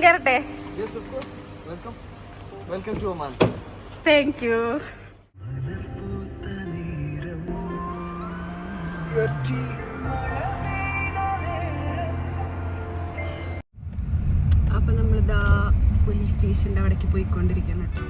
Yes, of course. Welcome. Welcome to Oman. Thank you. Your tea. അപ്പൊ നമ്മളിതാ police സ്റ്റേഷന്റെ അവിടേക്ക് പോയിക്കൊണ്ടിരിക്കണം കേട്ടോ.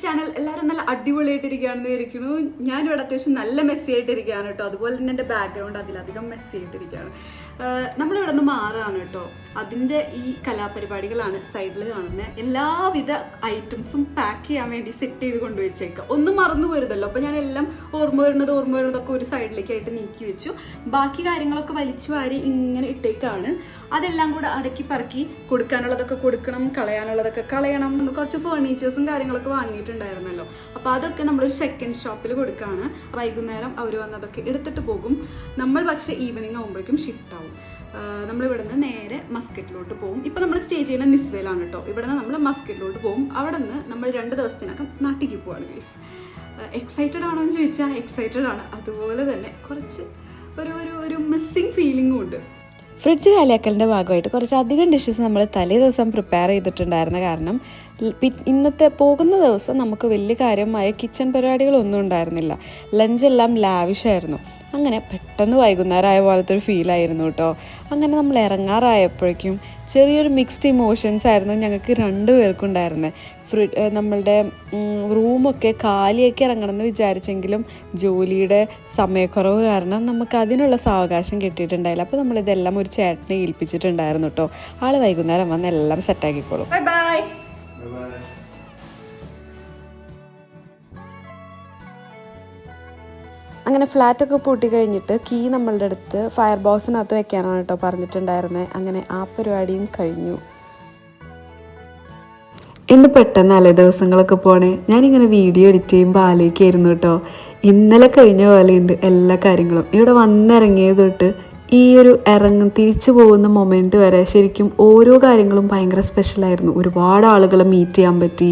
ചാനൽ എല്ലാവരും നല്ല അടിപൊളിയായിട്ടിരിക്കുകയാണെന്ന് വിചാരിക്കുന്നു. ഞാനിവിടെ അത്യാവശ്യം നല്ല മെസ്സി ആയിട്ടിരിക്കുകയാണ് കേട്ടോ. അതുപോലെ തന്നെ എൻ്റെ ബാക്ക്ഗ്രൗണ്ട് അതിലധികം മെസ്സി ആയിട്ടിരിക്കുകയാണ്. നമ്മളിവിടെ നിന്ന് മാറാണ് കേട്ടോ. അതിൻ്റെ ഈ കലാപരിപാടികളാണ് സൈഡിൽ കാണുന്നത്. എല്ലാവിധ ഐറ്റംസും പാക്ക് ചെയ്യാൻ വേണ്ടി സെറ്റ് ചെയ്ത് കൊണ്ടുവച്ചേക്കാം. ഒന്നും മറന്നു പോരുതല്ലോ. അപ്പോൾ ഞാൻ എല്ലാം ഓർമ്മ വരുന്നതൊക്കെ ഒരു സൈഡിലേക്കായിട്ട് നീക്കി വെച്ചു. ബാക്കി കാര്യങ്ങളൊക്കെ വലിച്ചു വാരി ഇങ്ങനെ ഇട്ടേക്കാണ്. അതെല്ലാം കൂടെ അടക്കി പറക്കി കൊടുക്കാനുള്ളതൊക്കെ കൊടുക്കണം, കളയാനുള്ളതൊക്കെ കളയണം. നമ്മൾ കുറച്ച് ഫേർണിച്ചേഴ്സും കാര്യങ്ങളൊക്കെ വാങ്ങിയിട്ടുണ്ടായിരുന്നല്ലോ. അപ്പോൾ അതൊക്കെ നമ്മളൊരു സെക്കൻഡ് ഷോപ്പിൽ കൊടുക്കുകയാണ്. വൈകുന്നേരം അവർ വന്നതൊക്കെ എടുത്തിട്ട് പോകും. നമ്മൾ പക്ഷേ ഈവനിങ് ആകുമ്പോഴേക്കും ഷിഫ്റ്റ് ആവും. നമ്മളിവിടെ നിന്ന് നേരെ മസ്കറ്റിലോട്ട് പോകും. ഇപ്പം നമ്മൾ സ്റ്റേ ചെയ്യുന്ന നിസ്വയിലാണ് കേട്ടോ. ഇവിടെ നിന്ന് നമ്മൾ മസ്കറ്റിലോട്ട് പോകും. അവിടെ നിന്ന് നമ്മൾ 2 ദിവസത്തിനകം നാട്ടിലേക്ക് പോവാണ് ഗൈസ്. എക്സൈറ്റഡ് ആണോ എന്ന് ചോദിച്ചാൽ എക്സൈറ്റഡ് ആണ്. അതുപോലെ തന്നെ കുറച്ച് ഒരു മിസ്സിങ് ഫീലിംഗും ഉണ്ട്. ഫ്രിഡ്ജ് കാലിയാക്കലിൻ്റെ ഭാഗമായിട്ട് കുറച്ചധികം ഡിഷസ് നമ്മൾ തലേ ദിവസം പ്രിപ്പയർ ചെയ്തിട്ടുണ്ടായിരുന്ന കാരണം ഇന്നത്തെ പോകുന്ന ദിവസം നമുക്ക് വലിയ കാര്യമായ കിച്ചൺ പരിപാടികളൊന്നും ഉണ്ടായിരുന്നില്ല. ലഞ്ചെല്ലാം ലാവിഷായിരുന്നു. അങ്ങനെ പെട്ടെന്ന് വൈകുന്നേരം ആയ പോലത്തെ ഒരു ഫീലായിരുന്നു കേട്ടോ. അങ്ങനെ നമ്മൾ ഇറങ്ങാറായപ്പോഴേക്കും ചെറിയൊരു മിക്സ്ഡ് ഇമോഷൻസ് ആയിരുന്നു ഞങ്ങൾക്ക് 2 പേർക്കും ഉണ്ടായിരുന്നത്. നമ്മളുടെ റൂമൊക്കെ കാലിയാക്കി ഇറങ്ങണമെന്ന് വിചാരിച്ചെങ്കിലും ജോലിയുടെ സമയക്കുറവ് കാരണം നമുക്ക് അതിനുള്ള സാവകാശം കിട്ടിയിട്ടുണ്ടായില്ല. അപ്പോൾ നമ്മളിതെല്ലാം ഒരു ചേട്ടനെ ഏൽപ്പിച്ചിട്ടുണ്ടായിരുന്നു കേട്ടോ. ആൾ വൈകുന്നേരം വന്ന് എല്ലാം സെറ്റാക്കിക്കോളും. Bye bye. അങ്ങനെ ഫ്ലാറ്റൊക്കെ പൂട്ടി കഴിഞ്ഞിട്ട് കീ നമ്മളുടെ അടുത്ത് ഫയർ ബോക്സിനകത്ത് വെക്കാനാണ് കേട്ടോ പറഞ്ഞിട്ടുണ്ടായിരുന്നത്. അങ്ങനെ ആ പരിപാടിയും കഴിഞ്ഞു. ഇന്ന് പെട്ടെന്നല്ലേ ദിവസങ്ങളൊക്കെ പോണേ. ഞാനിങ്ങനെ വീഡിയോ എഡിറ്റ് ചെയ്യുമ്പോൾ ആലോചിക്കായിരുന്നു കേട്ടോ, ഇന്നലെ കഴിഞ്ഞ പോലെയുണ്ട് എല്ലാ കാര്യങ്ങളും. ഇവിടെ വന്നിറങ്ങിയത് തൊട്ട് ഈ ഒരു തിരിച്ചു പോകുന്ന മൊമെൻറ്റ് വരെ ശരിക്കും ഓരോ കാര്യങ്ങളും ഭയങ്കര സ്പെഷ്യലായിരുന്നു. ഒരുപാട് ആളുകളെ മീറ്റ് ചെയ്യാൻ പറ്റി.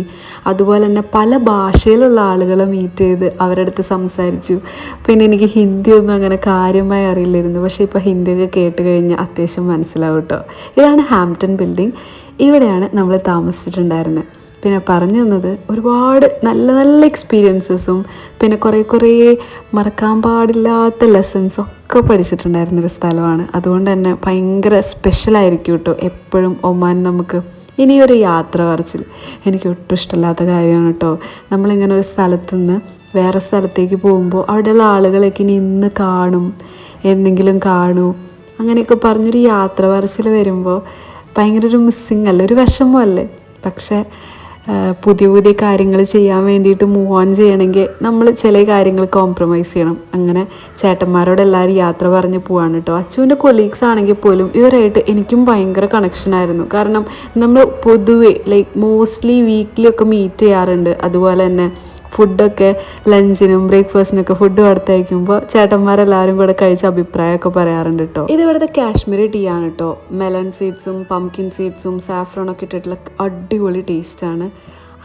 അതുപോലെ തന്നെ പല ഭാഷയിലുള്ള ആളുകളെ മീറ്റ് ചെയ്ത് അവരുടെ അടുത്ത് സംസാരിച്ചു. പിന്നെ എനിക്ക് ഹിന്ദിയൊന്നും അങ്ങനെ കാര്യമായി അറിയില്ലായിരുന്നു. പക്ഷേ ഇപ്പോൾ ഹിന്ദിയൊക്കെ കേട്ട് കഴിഞ്ഞാൽ അത്യാവശ്യം മനസ്സിലാവും കേട്ടോ. ഇതാണ് ഹാംപ്ടൺ ബിൽഡിംഗ്. ഇവിടെയാണ് നമ്മൾ താമസിച്ചിട്ടുണ്ടായിരുന്നത്. പിന്നെ പറഞ്ഞു തന്നത് ഒരുപാട് നല്ല നല്ല എക്സ്പീരിയൻസസും പിന്നെ കുറേ മറക്കാൻ പാടില്ലാത്ത ലെസൺസും ഒക്കെ പഠിച്ചിട്ടുണ്ടായിരുന്നൊരു സ്ഥലമാണ്. അതുകൊണ്ട് തന്നെ ഭയങ്കര സ്പെഷ്യലായിരിക്കും കേട്ടോ എപ്പോഴും ഒമാൻ നമുക്ക്. ഇനിയൊരു യാത്ര പറച്ചിൽ എനിക്ക് ഒട്ടും ഇഷ്ടമില്ലാത്ത കാര്യമാണ് കേട്ടോ. നമ്മളിങ്ങനെ ഒരു സ്ഥലത്തു നിന്ന് വേറെ സ്ഥലത്തേക്ക് പോകുമ്പോൾ അവിടെയുള്ള ആളുകളൊക്കെ ഇനി ഇന്ന് കാണും, എന്തെങ്കിലും കാണൂ അങ്ങനെയൊക്കെ പറഞ്ഞൊരു യാത്ര പറച്ചിൽ വരുമ്പോൾ ഭയങ്കര ഒരു മിസ്സിങ് അല്ലേ, ഒരു വിഷമമല്ലേ. പക്ഷേ പുതിയ കാര്യങ്ങൾ ചെയ്യാൻ വേണ്ടിയിട്ട് മൂവ് ഓൺ ചെയ്യണമെങ്കിൽ നമ്മൾ ചില കാര്യങ്ങൾ കോംപ്രമൈസ് ചെയ്യണം. അങ്ങനെ ചേട്ടന്മാരോട് എല്ലാവരും യാത്ര പറഞ്ഞ് പോവാണ് കേട്ടോ. അച്ചുവിൻ്റെ കൊളീഗ്സ് ആണെങ്കിൽ പോലും ഇവരായിട്ട് എനിക്കും ഭയങ്കര കണക്ഷനായിരുന്നു. കാരണം നമ്മൾ പൊതുവെ മോസ്റ്റ്ലി വീക്കിലി ഒക്കെ മീറ്റ് ചെയ്യാറുണ്ട്. അതുപോലെ തന്നെ ഫുഡൊക്കെ ലഞ്ചിനും ബ്രേക്ക്ഫാസ്റ്റിനൊക്കെ ഫുഡ് കൊടുത്തയക്കുമ്പോൾ ചേട്ടന്മാരെല്ലാവരും കൂടെ കഴിച്ച അഭിപ്രായമൊക്കെ പറയാറുണ്ട് കേട്ടോ. ഇത് ഇവിടുത്തെ കാശ്മീരി ടീ ആണ് കേട്ടോ. മെലൺ സീഡ്സും പംകിൻ സീഡ്സും സാഫ്രോണൊക്കെ ഇട്ടിട്ടുള്ള അടിപൊളി ടേസ്റ്റാണ്.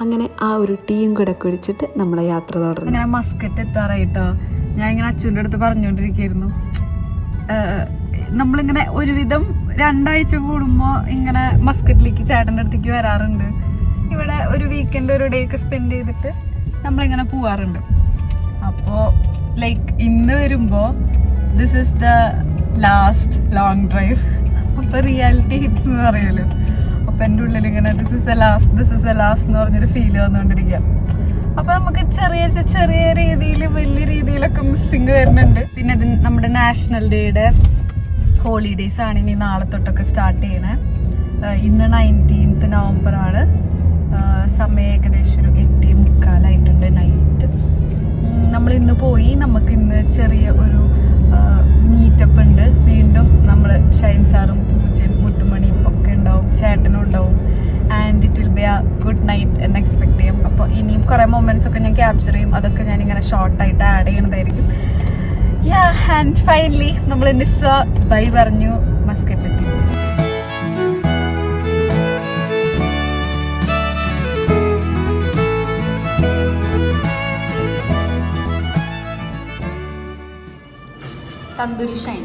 അങ്ങനെ ആ ഒരു ടീയും കൂടെ കുടിച്ചിട്ട് നമ്മളെ യാത്ര തുടർന്നു. അങ്ങനെ മസ്കറ്റ് എത്താറായിട്ടോ. ഞാൻ ഇങ്ങനെ അച്ഛൻ്റെ അടുത്ത് പറഞ്ഞുകൊണ്ടിരിക്കുകയായിരുന്നു, നമ്മളിങ്ങനെ ഒരുവിധം 2 ആഴ്ച കൂടുമ്പോൾ ഇങ്ങനെ മസ്കറ്റിലേക്ക് ചേട്ടൻ്റെ അടുത്തേക്ക് വരാറുണ്ട്. ഇവിടെ ഒരു വീക്കെൻഡ് ഒരു ഡേ ഒക്കെ സ്പെൻഡ് ചെയ്തിട്ട് നമ്മളിങ്ങനെ പോവാറുണ്ട്. അപ്പോൾ ഇന്ന് വരുമ്പോൾ this is the last long drive. അപ്പോൾ റിയാലിറ്റി ഹിറ്റ്സ് എന്ന് പറയുമല്ലോ. അപ്പോൾ എൻ്റെ ഉള്ളിൽ ഇങ്ങനെ ദിസ് ഇസ് എ ലാസ്റ്റ് എന്ന് പറഞ്ഞൊരു ഫീല് വന്നുകൊണ്ടിരിക്കുക. അപ്പോൾ നമുക്ക് ചെറിയ രീതിയിൽ വലിയ രീതിയിലൊക്കെ മിസ്സിങ് വരുന്നുണ്ട്. പിന്നെ ഇത് നമ്മുടെ നാഷണൽ ഡേയുടെ ഹോളിഡേയ്സ് ആണ് ഇനി നാളെ തൊട്ടൊക്കെ സ്റ്റാർട്ട് ചെയ്യണേ. ഇന്ന് 19th നവംബറാണ്. സമയം ഏകദേശം ഒരു 8:45 നൈറ്റ്. നമ്മളിന്ന് പോയി. നമുക്കിന്ന് ചെറിയ ഒരു മീറ്റപ്പ് ഉണ്ട്. വീണ്ടും നമ്മൾ ഷൈൻ സാറും പൂജയും മുത്തുമണിയും ഒക്കെ ഉണ്ടാവും, ചേട്ടനും ഉണ്ടാവും. And it will be A good night എന്ന് എക്സ്പെക്ട് ചെയ്യും. അപ്പോൾ ഇനിയും കുറേ മൊമെൻറ്റ്സ് ഒക്കെ ഞാൻ ക്യാപ്ചർ ചെയ്യും. അതൊക്കെ ഞാനിങ്ങനെ ഷോർട്ടായിട്ട് ആഡ് ചെയ്യണതായിരിക്കും. ആൻഡ് ഫൈനലി നമ്മൾ നിസ്സ ബൈ പറഞ്ഞു മസ്കറ്റിലെത്തി. തന്തൂരി ഷൈൻ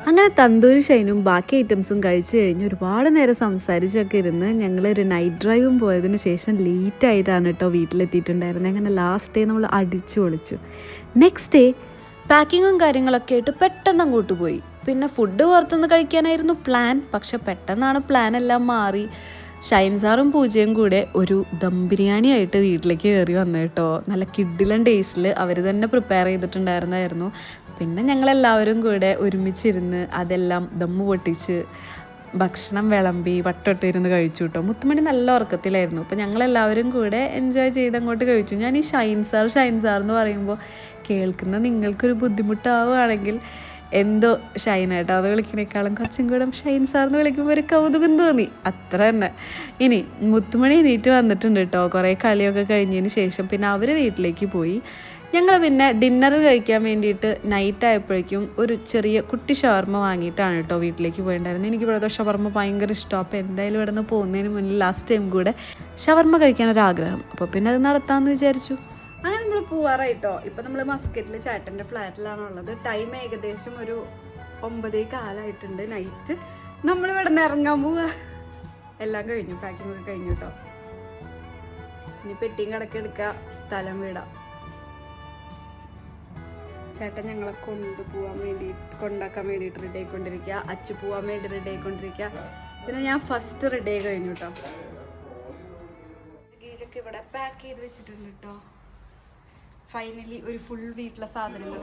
അങ്ങനെ തന്തൂരി ഷൈനും ബാക്കി ഐറ്റംസും കഴിച്ചു കഴിഞ്ഞ് ഒരുപാട് നേരം സംസാരിച്ചൊക്കെ ഇരുന്ന് ഞങ്ങളൊരു നൈറ്റ് ഡ്രൈവും പോയതിന് ശേഷം ലേറ്റായിട്ടാണ് കേട്ടോ വീട്ടിലെത്തിയിട്ടുണ്ടായിരുന്നത്. അങ്ങനെ ലാസ്റ്റ് ഡേ നമ്മൾ അടിച്ചു പൊളിച്ചു. നെക്സ്റ്റ് ഡേ പാക്കിങ്ങും കാര്യങ്ങളൊക്കെ ആയിട്ട് പെട്ടെന്ന് അങ്ങോട്ട് പോയി. പിന്നെ ഫുഡ് പുറത്തുനിന്ന് കഴിക്കാനായിരുന്നു പ്ലാൻ. പക്ഷെ പെട്ടെന്നാണ് പ്ലാൻ എല്ലാം മാറി. ഷൈൻ സാറും പൂജയും കൂടെ ഒരു ദം ബിരിയാണി ആയിട്ട് വീട്ടിലേക്ക് കയറി വന്നു കേട്ടോ. നല്ല കിഡിലൻ ടേസ്റ്റിൽ അവർ തന്നെ പ്രിപ്പയർ ചെയ്തിട്ടുണ്ടായിരുന്നായിരുന്നു. പിന്നെ ഞങ്ങളെല്ലാവരും കൂടെ ഒരുമിച്ചിരുന്ന് അതെല്ലാം ദമ്മ് പൊട്ടിച്ച് ഭക്ഷണം വിളമ്പി വട്ടൊട്ടിരുന്ന് കഴിച്ചു കേട്ടോ. മുത്തുമണി നല്ല ഉറക്കത്തിലായിരുന്നു. അപ്പോൾ ഞങ്ങളെല്ലാവരും കൂടെ എൻജോയ് ചെയ്ത് അങ്ങോട്ട് കഴിച്ചു. ഞാൻ ഈ ഷൈൻ സാർ എന്ന് പറയുമ്പോൾ കേൾക്കുന്ന നിങ്ങൾക്കൊരു ബുദ്ധിമുട്ടാവുകയാണെങ്കിൽ എന്തോ ഷൈനായിട്ടോ അത് വിളിക്കണേക്കാളും കുറച്ചും കൂടെ ഷൈൻ സാർന്ന് വിളിക്കുമ്പോൾ ഒരു കൗതുകം തോന്നി, അത്ര തന്നെ. ഇനി മുത്തുമണി എണീറ്റ് വന്നിട്ടുണ്ട് കേട്ടോ. കുറേ കളിയൊക്കെ കഴിഞ്ഞതിന് ശേഷം പിന്നെ അവർ വീട്ടിലേക്ക് പോയി. ഞങ്ങൾ പിന്നെ ഡിന്നർ കഴിക്കാൻ വേണ്ടിയിട്ട് നൈറ്റ് ആയപ്പോഴേക്കും ഒരു ചെറിയ കുട്ടി ഷവർമ്മ വാങ്ങിയിട്ടാണ് കേട്ടോ വീട്ടിലേക്ക് പോയിട്ടുണ്ടായിരുന്നത്. എനിക്ക് ഇവിടുത്തെ ഷവർമ്മ ഭയങ്കര ഇഷ്ടമാണ്. അപ്പോൾ എന്തായാലും ഇവിടെ നിന്ന് പോകുന്നതിന് മുന്നിൽ ലാസ്റ്റ് ടൈം കൂടെ ഷവർമ്മ കഴിക്കാനൊരാഗ്രഹം. അപ്പോൾ പിന്നെ അത് നടത്താമെന്ന് വിചാരിച്ചു. അങ്ങനെ നമ്മൾ പോവാറായിട്ടോ. ഇപ്പം നമ്മൾ മസ്കറ്റിൽ ചേട്ടൻ്റെ ഫ്ലാറ്റിലാണുള്ളത്. ടൈം ഏകദേശം ഒരു 9:15 നൈറ്റ്. നമ്മളിവിടെ നിന്ന് ഇറങ്ങാൻ പോവുക. എല്ലാം കഴിഞ്ഞു, പാക്കിംഗ് ഒക്കെ കഴിഞ്ഞു കേട്ടോ. ഇനി പെട്ടിയും കടക്കെടുക്കുക, സ്ഥലം വിടാം. ചേട്ടൻ ഞങ്ങളെ കൊണ്ടാക്കാൻ വേണ്ടിയിട്ട് റെഡി ആയിക്കൊണ്ടിരിക്കുക. അച്ചു പോവാൻ വേണ്ടി റെഡി ആയിക്കൊണ്ടിരിക്കുക. പിന്നെ ഞാൻ ഫസ്റ്റ് റെഡി ആയി കഴിഞ്ഞു കേട്ടോ. ലഗേജൊക്കെ ഇവിടെ പാക്ക് ചെയ്ത് വെച്ചിട്ടുണ്ട് കേട്ടോ. ഫൈനലി ഒരു ഫുൾ വീട്ടിലെ സാധനങ്ങൾ.